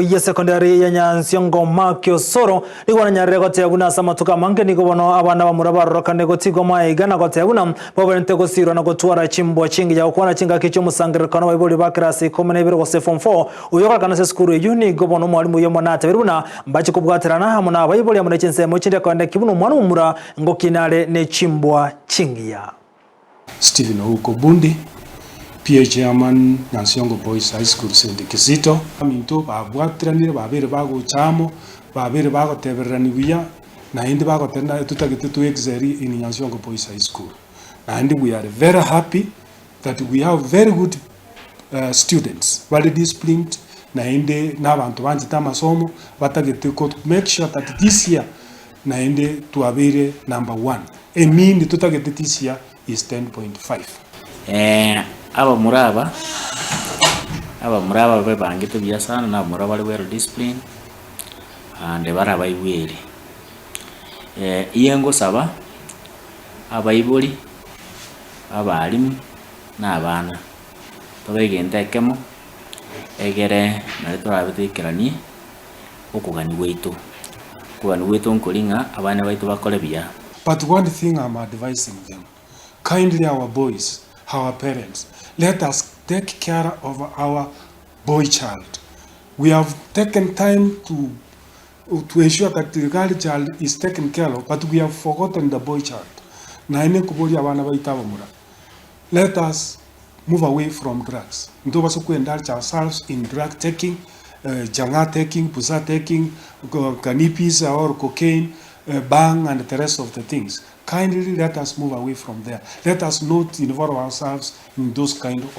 ero ya secondary ya Nyansiongo makyo soro nikwana nyarre gote abuna samatuka mange niko bono abana bamuraba rokane gotigo maigana gote abuna bobente gosiro na gotwara chimbo chingi ya kwana chinga kicho musangirikano bayiboli bakrasi 12 gose form 4 uyoka kana se skuru yuni gobono mwalimu yomona taberuna mbachi kubwaterana hamuna bayiboli ya munechense mochinde kwanda kibuno mwana umura ngokinale ne chimbwa chingi ya Stephen Ouko Bundi, PA Chairman Nyansiongo Boys High School St. Kisito. Minto babwatranire babere bago chamo, babere bago teberani wiya, na hindi bago tenda tutagete exeri in Nyansiongo Boys High School. Na hindi we are very happy that we have very good students, well disciplined, na hindi na bantu banjita masomo, batagete to make sure that this year na hindi tuabere number 1. Mean tutagete this year is 10.5. Aba muraba bebange to byasana na muraba well discipline and baraba iwere iyengo saba abayiboli abalimu n'abana babegenda kemo egere na turabitekirani okugani wetu nkolinga abana baitu bakole bya. But one thing I'm advising them, kindly our boys, our parents, let us take care of our boy child. We have taken time to ensure that the girl child is taken care of, but we have forgotten the boy child. Let us move away from drugs. We indulge ourselves in drug taking, janga taking, pusa taking, cannabis or cocaine, bang and the rest of the things. Kindly let us move away from there. Let us not involve ourselves in those kind of